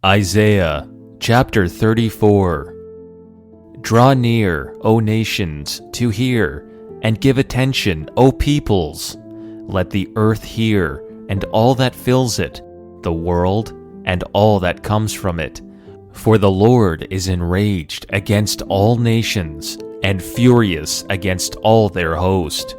Isaiah chapter 34. Draw near, O nations, to hear, and give attention, O peoples. Let the earth hear, and all that fills it, the world, and all that comes from it. For the Lord is enraged against all nations, and furious against all their host.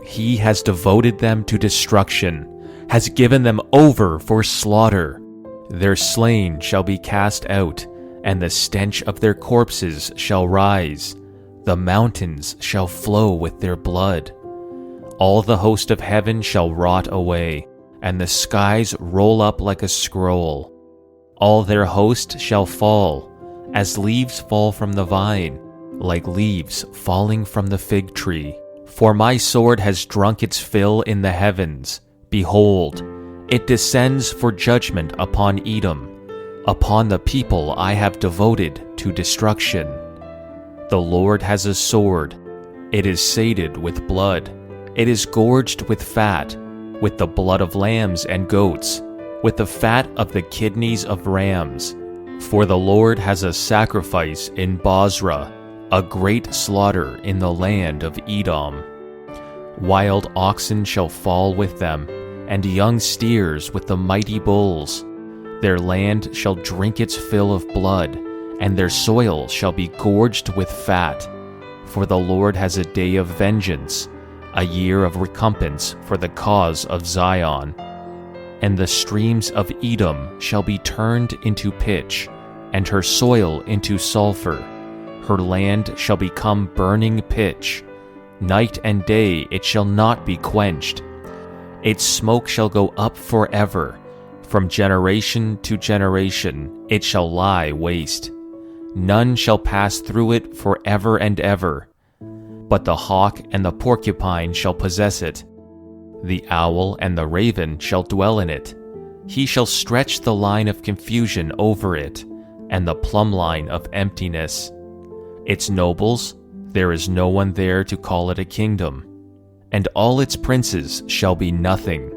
He has devoted them to destruction, has given them over for slaughter. Their slain shall be cast out, and the stench of their corpses shall rise. The mountains shall flow with their blood. All the host of heaven shall rot away, and the skies roll up like a scroll. All their host shall fall, as leaves fall from the vine, like leaves falling from the fig tree. For my sword has drunk its fill in the heavens. Behold, it descends for judgment upon Edom. Upon the people I have devoted to destruction. The Lord has a sword. It is sated with blood. It is gorged with fat, with the blood of lambs and goats, with the fat of the kidneys of rams. For the Lord has a sacrifice in Bozrah, a great slaughter in the land of Edom. Wild oxen shall fall with them, and young steers with the mighty bulls. Their land shall drink its fill of blood, and their soil shall be gorged with fat. For the Lord has a day of vengeance, a year of recompense for the cause of Zion. And the streams of Edom shall be turned into pitch, and her soil into sulfur. Her land shall become burning pitch. Night and day it shall not be quenched. Its smoke shall go up forever. From generation to generation it shall lie waste. None shall pass through it forever and ever. But the hawk and the porcupine shall possess it. The owl and the raven shall dwell in it. He shall stretch the line of confusion over it, and the plumb line of emptiness. Its nobles, there is no one there to call it a kingdom. And all its princes shall be nothing.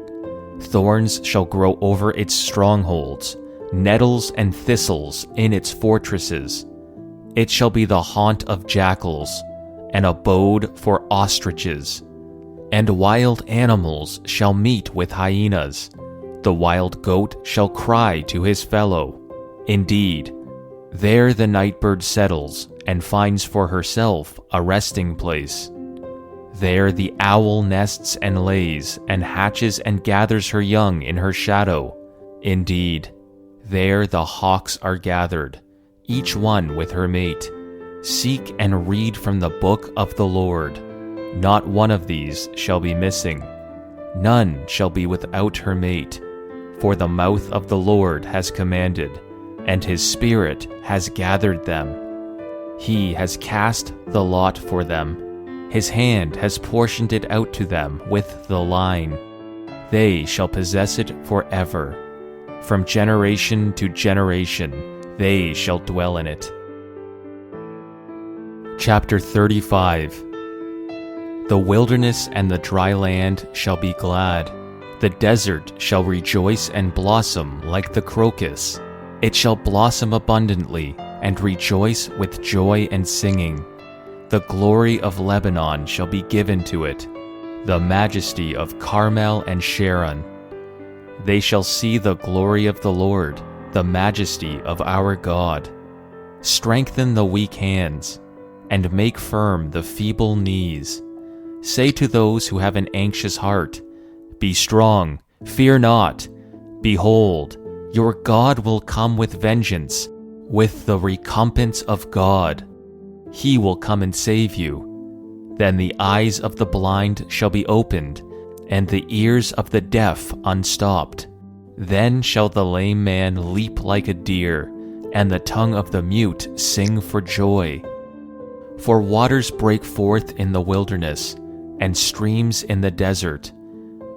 Thorns shall grow over its strongholds, nettles and thistles in its fortresses. It shall be the haunt of jackals, an abode for ostriches. And wild animals shall meet with hyenas. The wild goat shall cry to his fellow. Indeed, there the nightbird settles and finds for herself a resting place. There the owl nests and lays, and hatches and gathers her young in her shadow. Indeed, there the hawks are gathered, each one with her mate. Seek and read from the book of the Lord. Not one of these shall be missing. None shall be without her mate. For the mouth of the Lord has commanded, and his Spirit has gathered them. He has cast the lot for them. His hand has portioned it out to them with the line. They shall possess it forever. From generation to generation, they shall dwell in it. Chapter 35. The wilderness and the dry land shall be glad. The desert shall rejoice and blossom like the crocus. It shall blossom abundantly and rejoice with joy and singing. The glory of Lebanon shall be given to it, the majesty of Carmel and Sharon. They shall see the glory of the Lord, the majesty of our God. Strengthen the weak hands, and make firm the feeble knees. Say to those who have an anxious heart, Be strong, fear not. Behold, your God will come with vengeance, with the recompense of God. He will come and save you. Then the eyes of the blind shall be opened, and the ears of the deaf unstopped. Then shall the lame man leap like a deer, and the tongue of the mute sing for joy. For waters break forth in the wilderness, and streams in the desert.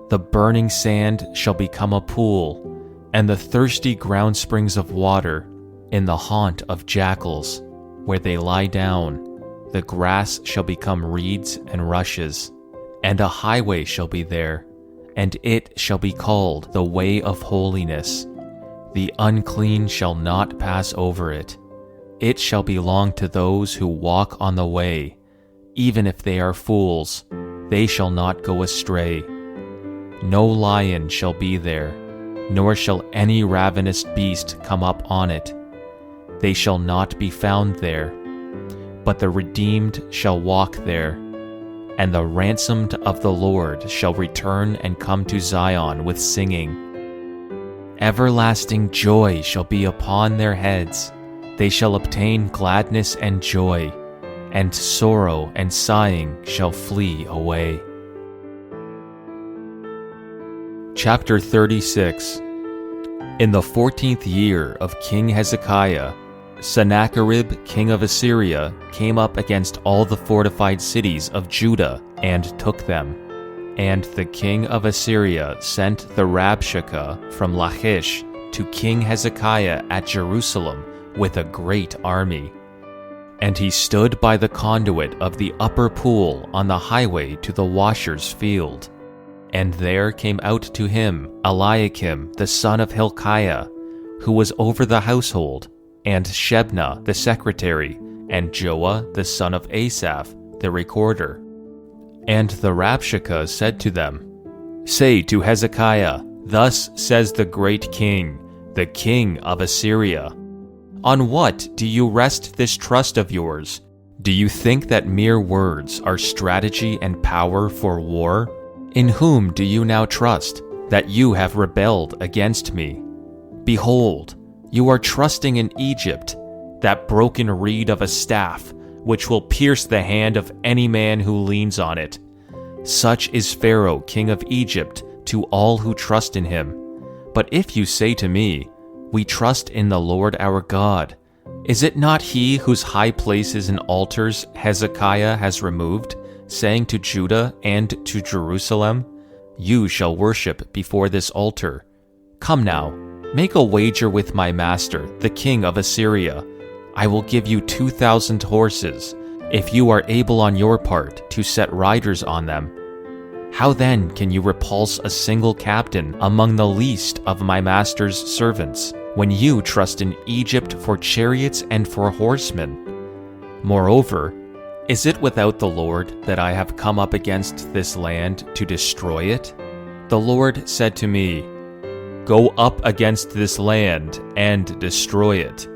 The burning sand shall become a pool, and the thirsty ground springs of water in the haunt of jackals. Where they lie down, the grass shall become reeds and rushes, and a highway shall be there, and it shall be called the way of holiness. The unclean shall not pass over it. It shall belong to those who walk on the way. Even if they are fools, they shall not go astray. No lion shall be there, nor shall any ravenous beast come up on it. They shall not be found there. But the redeemed shall walk there, and the ransomed of the Lord shall return and come to Zion with singing. Everlasting joy shall be upon their heads. They shall obtain gladness and joy, and sorrow and sighing shall flee away. Chapter 36. In the 14th year of King Hezekiah, Sennacherib king of Assyria came up against all the fortified cities of Judah and took them. And the king of Assyria sent the Rabshakeh from Lachish to King Hezekiah at Jerusalem with a great army. And he stood by the conduit of the upper pool on the highway to the washer's field. And there came out to him Eliakim the son of Hilkiah, who was over the household, and Shebna the secretary, and Joah the son of Asaph the recorder. And the Rabshakeh said to them, Say to Hezekiah, Thus says the great king, the king of Assyria, On what do you rest this trust of yours? Do you think that mere words are strategy and power for war? In whom do you now trust, that you have rebelled against me? Behold, you are trusting in Egypt, that broken reed of a staff, which will pierce the hand of any man who leans on it. Such is Pharaoh, king of Egypt, to all who trust in him. But if you say to me, We trust in the Lord our God, is it not he whose high places and altars Hezekiah has removed, saying to Judah and to Jerusalem, You shall worship before this altar? Come now, make a wager with my master, the king of Assyria. I will give you 2,000 horses, if you are able on your part to set riders on them. How then can you repulse a single captain among the least of my master's servants, when you trust in Egypt for chariots and for horsemen? Moreover, is it without the Lord that I have come up against this land to destroy it? The Lord said to me, Go up against this land and destroy it.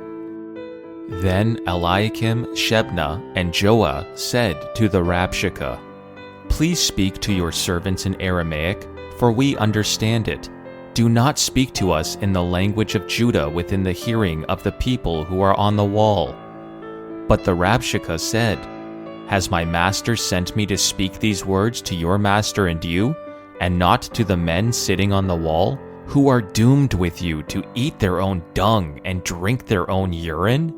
Then Eliakim, Shebna, and Joah said to the Rabshakeh, Please speak to your servants in Aramaic, for we understand it. Do not speak to us in the language of Judah within the hearing of the people who are on the wall. But the Rabshakeh said, Has my master sent me to speak these words to your master and you, and not to the men sitting on the wall, who are doomed with you to eat their own dung and drink their own urine?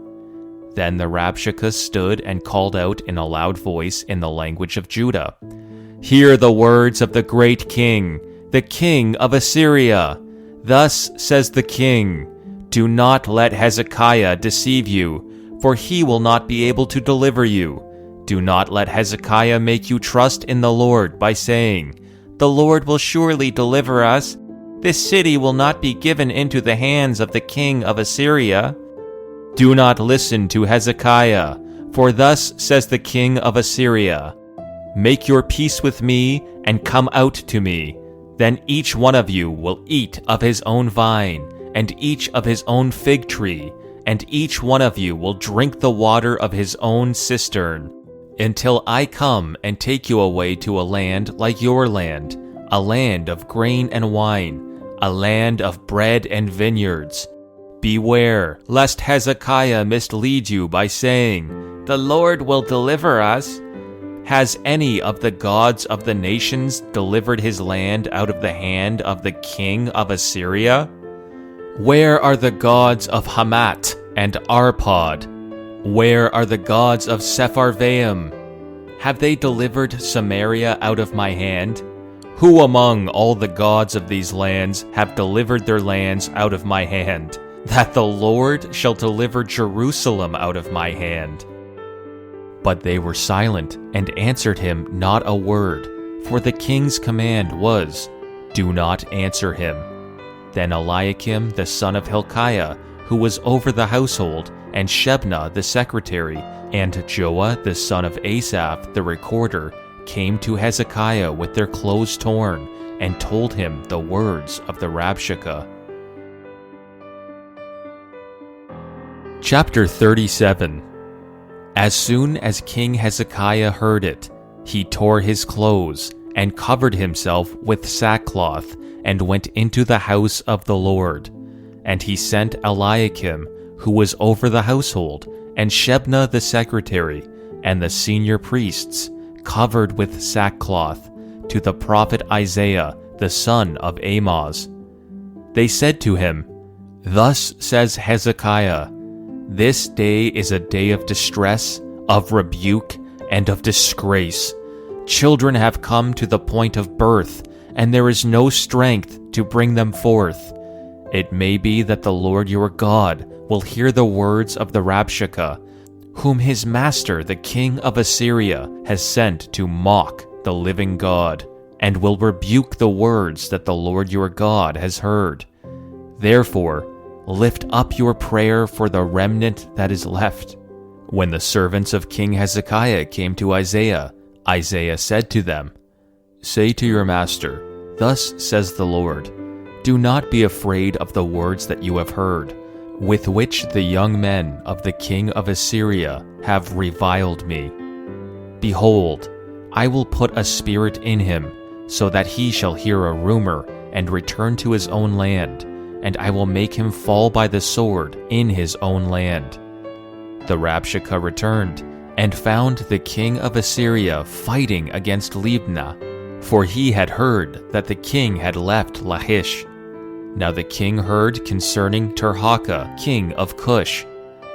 Then the Rabshakeh stood and called out in a loud voice in the language of Judah, Hear the words of the great king, the king of Assyria. Thus says the king, Do not let Hezekiah deceive you, for he will not be able to deliver you. Do not let Hezekiah make you trust in the Lord by saying, The Lord will surely deliver us. This city will not be given into the hands of the king of Assyria. Do not listen to Hezekiah, for thus says the king of Assyria, Make your peace with me and come out to me. Then each one of you will eat of his own vine, and each of his own fig tree, and each one of you will drink the water of his own cistern, until I come and take you away to a land like your land, a land of grain and wine, a land of bread and vineyards. Beware, lest Hezekiah mislead you by saying, The Lord will deliver us. Has any of the gods of the nations delivered his land out of the hand of the king of Assyria? Where are the gods of Hamath and Arpad? Where are the gods of Sepharvaim? Have they delivered Samaria out of my hand? Who among all the gods of these lands have delivered their lands out of my hand, that the Lord shall deliver Jerusalem out of my hand? But they were silent and answered him not a word, for the king's command was, Do not answer him. Then Eliakim the son of Hilkiah, who was over the household, and Shebna the secretary, and Joah the son of Asaph the recorder, came to Hezekiah with their clothes torn, and told him the words of the Rabshakeh. Chapter 37. As soon as King Hezekiah heard it, he tore his clothes, and covered himself with sackcloth, and went into the house of the Lord. And he sent Eliakim, who was over the household, and Shebna the secretary, and the senior priests, covered with sackcloth, to the prophet Isaiah the son of Amoz. They said to him, Thus says Hezekiah, This day is a day of distress, of rebuke, and of disgrace. Children have come to the point of birth, and there is no strength to bring them forth. It may be that the Lord your God will hear the words of the Rabshakeh, whom his master the king of Assyria has sent to mock the living God, and will rebuke the words that the Lord your God has heard. Therefore, lift up your prayer for the remnant that is left. When the servants of King Hezekiah came to Isaiah, Isaiah said to them, Say to your master, Thus says the Lord, Do not be afraid of the words that you have heard, with which the young men of the king of Assyria have reviled me. Behold, I will put a spirit in him, so that he shall hear a rumor and return to his own land, and I will make him fall by the sword in his own land. The Rabshakeh returned, and found the king of Assyria fighting against Libnah, for he had heard that the king had left Lachish. Now the king heard concerning Tirhakah, king of Cush.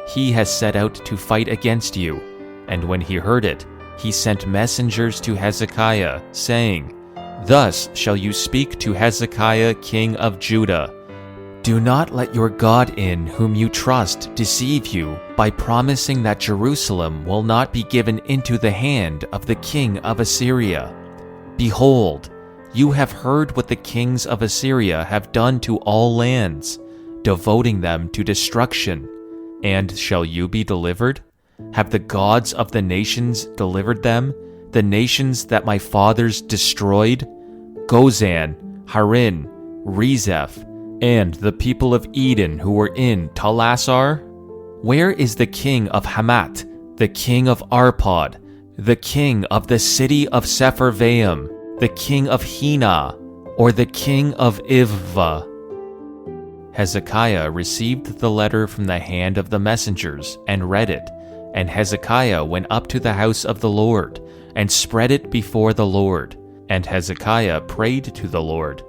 He has set out to fight against you. And when he heard it, he sent messengers to Hezekiah, saying, Thus shall you speak to Hezekiah, king of Judah. Do not let your God in whom you trust deceive you by promising that Jerusalem will not be given into the hand of the king of Assyria. Behold, you have heard what the kings of Assyria have done to all lands, devoting them to destruction. And shall you be delivered? Have the gods of the nations delivered them, the nations that my fathers destroyed? Gozan, Harin, Rezeph, and the people of Eden who were in Telassar? Where is the king of Hamath, the king of Arpad, the king of the city of Sepharvaim, the king of Hena, or the king of Ivvah? Hezekiah received the letter from the hand of the messengers and read it, and Hezekiah went up to the house of the Lord and spread it before the Lord. And Hezekiah prayed to the Lord,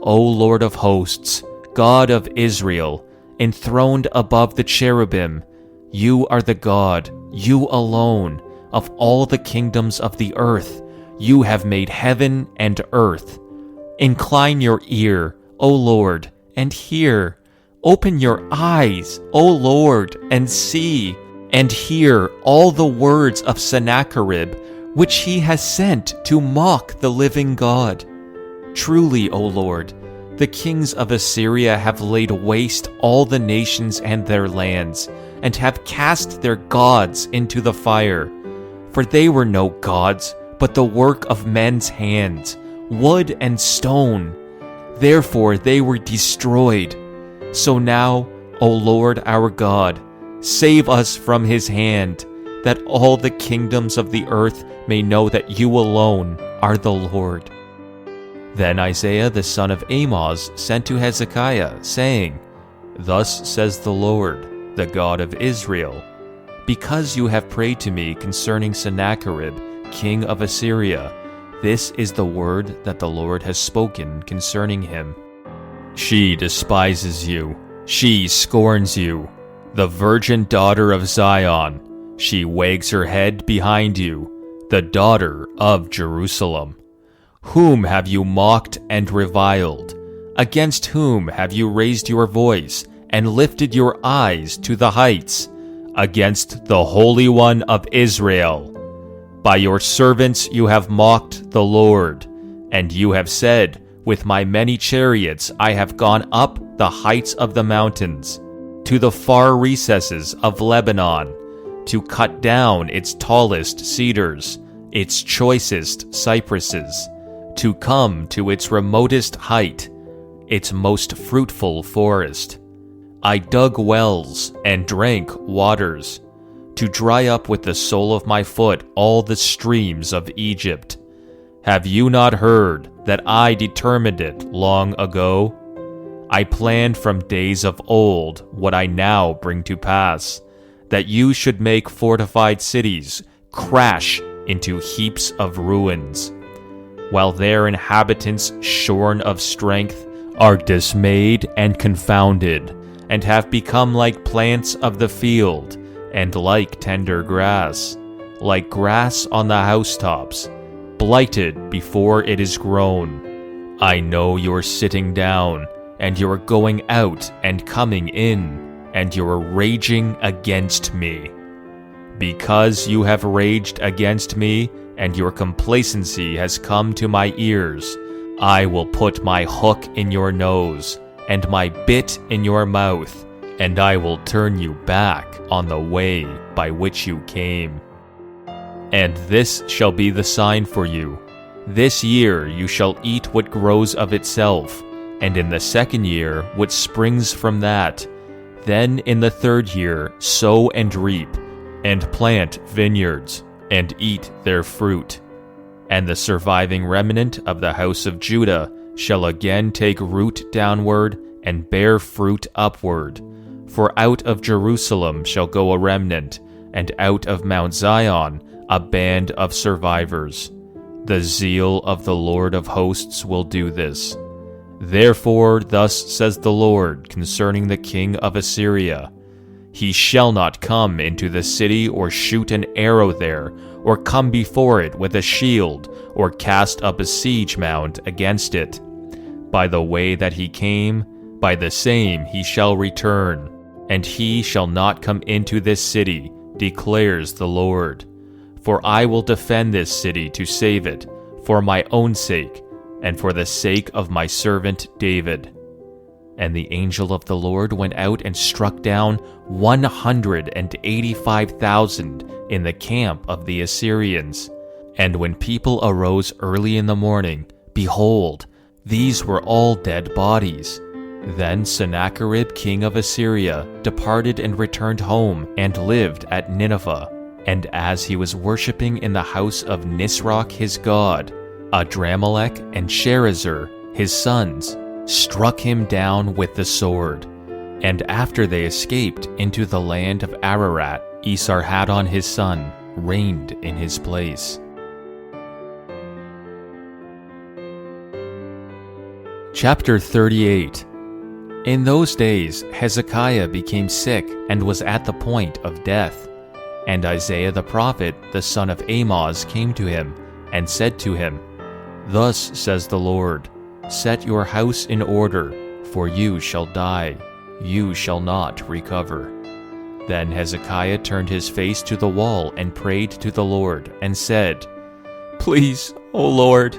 O Lord of hosts, God of Israel, enthroned above the cherubim, you are the God, you alone, of all the kingdoms of the earth. You have made heaven and earth. Incline your ear, O Lord, and hear. Open your eyes, O Lord, and see, and hear all the words of Sennacherib, which he has sent to mock the living God. Truly, O Lord, the kings of Assyria have laid waste all the nations and their lands, and have cast their gods into the fire. For they were no gods, but the work of men's hands, wood and stone. Therefore they were destroyed. So now, O Lord our God, save us from his hand, that all the kingdoms of the earth may know that you alone are the Lord. Then Isaiah the son of Amoz sent to Hezekiah, saying, Thus says the Lord, the God of Israel, Because you have prayed to me concerning Sennacherib, king of Assyria, this is the word that the Lord has spoken concerning him. She despises you, she scorns you, the virgin daughter of Zion. She wags her head behind you, the daughter of Jerusalem. Whom have you mocked and reviled? Against whom have you raised your voice and lifted your eyes to the heights? Against the Holy One of Israel. By your servants you have mocked the Lord, and you have said, With my many chariots I have gone up the heights of the mountains, to the far recesses of Lebanon, to cut down its tallest cedars, its choicest cypresses, to come to its remotest height, its most fruitful forest. I dug wells and drank waters, to dry up with the sole of my foot all the streams of Egypt. Have you not heard that I determined it long ago? I planned from days of old what I now bring to pass, that you should make fortified cities crash into heaps of ruins, while their inhabitants, shorn of strength, are dismayed and confounded, and have become like plants of the field, and like tender grass, like grass on the housetops, blighted before it is grown. I know you're sitting down, and you're going out and coming in, and you're raging against me. Because you have raged against me, and your complacency has come to my ears, I will put my hook in your nose, and my bit in your mouth, and I will turn you back on the way by which you came. And this shall be the sign for you. This year you shall eat what grows of itself, and in the second year what springs from that. Then in the third year sow and reap, and plant vineyards, and eat their fruit. And the surviving remnant of the house of Judah shall again take root downward and bear fruit upward. For out of Jerusalem shall go a remnant, and out of Mount Zion a band of survivors. The zeal of the Lord of hosts will do this. Therefore thus says the Lord concerning the king of Assyria, He shall not come into the city or shoot an arrow there, or come before it with a shield, or cast up a siege mound against it. By the way that he came, by the same he shall return, and he shall not come into this city, declares the Lord. For I will defend this city to save it, for my own sake, and for the sake of my servant David. And the angel of the Lord went out and struck down 185,000 in the camp of the Assyrians. And when people arose early in the morning, behold, these were all dead bodies. Then Sennacherib king of Assyria departed and returned home, and lived at Nineveh. And as he was worshipping in the house of Nisroch his god, Adramelech and Sharezer his sons struck him down with the sword. And after they escaped into the land of Ararat, Esarhaddon his son reigned in his place. Chapter 38. In those days Hezekiah became sick and was at the point of death. And Isaiah the prophet, the son of Amoz, came to him and said to him, Thus says the Lord, Set your house in order, for you shall die, you shall not recover. Then Hezekiah turned his face to the wall and prayed to the Lord, and said, Please, O Lord,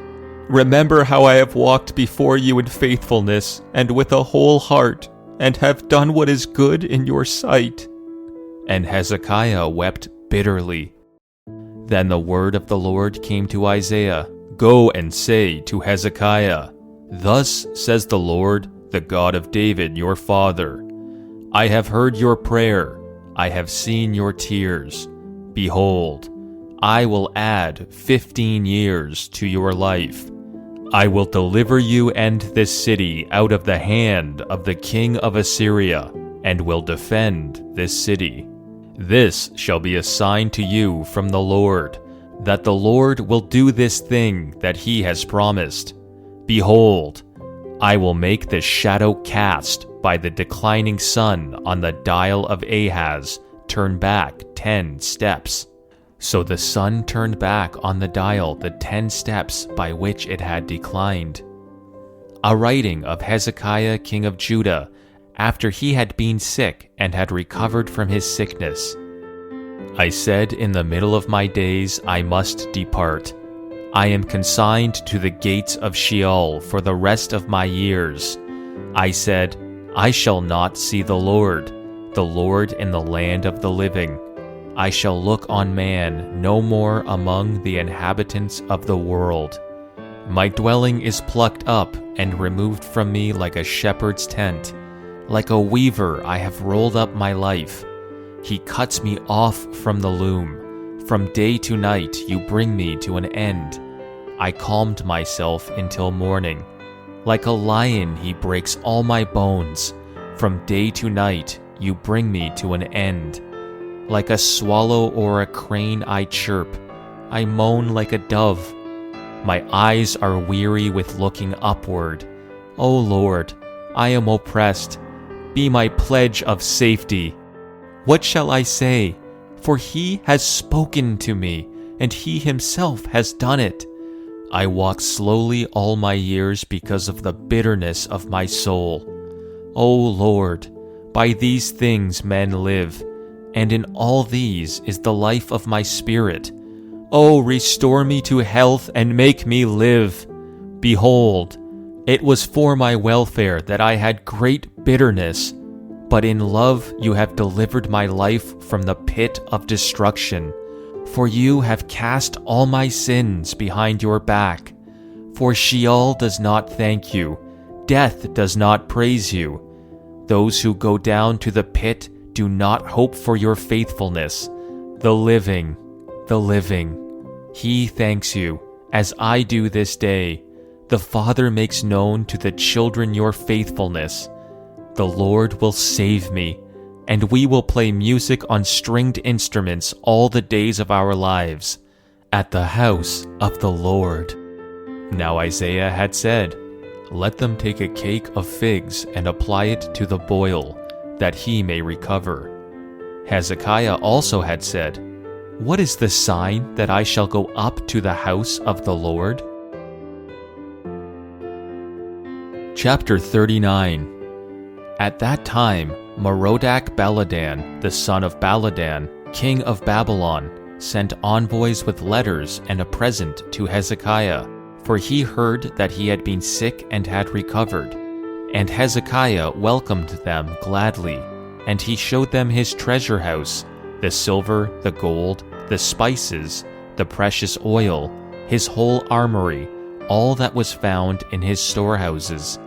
remember how I have walked before you in faithfulness and with a whole heart, and have done what is good in your sight. And Hezekiah wept bitterly. Then the word of the Lord came to Isaiah, Go and say to Hezekiah, Thus says the Lord, the God of David your father, I have heard your prayer, I have seen your tears. Behold, I will add 15 years to your life. I will deliver you and this city out of the hand of the king of Assyria, and will defend this city. This shall be a sign to you from the Lord, that the Lord will do this thing that he has promised. Behold, I will make the shadow cast by the declining sun on the dial of Ahaz turn back 10 steps. So the sun turned back on the dial the 10 steps by which it had declined. A writing of Hezekiah king of Judah, after he had been sick and had recovered from his sickness. I said in the middle of my days I must depart. I am consigned to the gates of Sheol for the rest of my years. I said, I shall not see the Lord in the land of the living. I shall look on man no more among the inhabitants of the world. My dwelling is plucked up and removed from me like a shepherd's tent. Like a weaver I have rolled up my life. He cuts me off from the loom. From day to night you bring me to an end. I calmed myself until morning. Like a lion he breaks all my bones. From day to night you bring me to an end. Like a swallow or a crane I chirp. I moan like a dove. My eyes are weary with looking upward. O Lord, I am oppressed. Be my pledge of safety. What shall I say? For he has spoken to me, and he himself has done it. I walk slowly all my years because of the bitterness of my soul. O Lord, by these things men live, and in all these is the life of my spirit. Oh, restore me to health and make me live. Behold, it was for my welfare that I had great bitterness, but in love you have delivered my life from the pit of destruction. For you have cast all my sins behind your back. For Sheol does not thank you, death does not praise you. Those who go down to the pit do not hope for your faithfulness. The living, he thanks you, as I do this day. The Father makes known to the children your faithfulness. The Lord will save me, and we will play music on stringed instruments all the days of our lives, at the house of the Lord. Now Isaiah had said, Let them take a cake of figs and apply it to the boil, that he may recover. Hezekiah also had said, What is the sign that I shall go up to the house of the Lord? Chapter 39. At that time, Merodach-Baladan, the son of Baladan, king of Babylon, sent envoys with letters and a present to Hezekiah, for he heard that he had been sick and had recovered. And Hezekiah welcomed them gladly, and he showed them his treasure house, the silver, the gold, the spices, the precious oil, his whole armory, all that was found in his storehouses.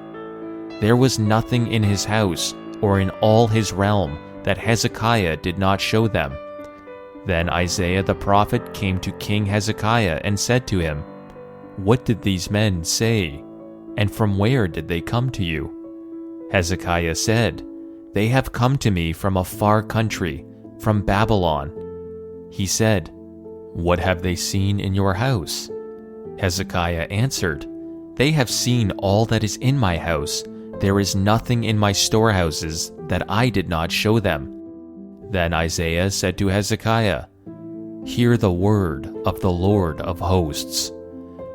There was nothing in his house or in all his realm that Hezekiah did not show them. Then Isaiah the prophet came to King Hezekiah and said to him, What did these men say? And from where did they come to you? Hezekiah said, They have come to me from a far country, from Babylon. He said, What have they seen in your house? Hezekiah answered, They have seen all that is in my house. There is nothing in my storehouses that I did not show them. Then Isaiah said to Hezekiah, Hear the word of the Lord of hosts.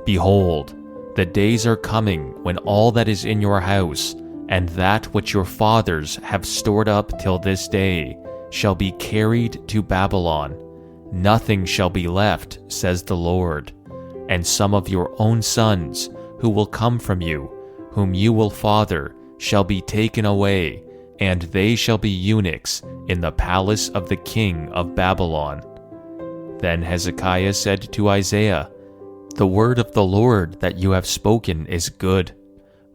Behold, the days are coming when all that is in your house, and that which your fathers have stored up till this day, shall be carried to Babylon. Nothing shall be left, says the Lord. And some of your own sons, who will come from you, whom you will father, shall be taken away, and they shall be eunuchs in the palace of the king of Babylon. Then Hezekiah said to Isaiah, The word of the Lord that you have spoken is good.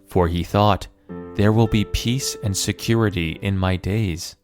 For he thought, There will be peace and security in my days.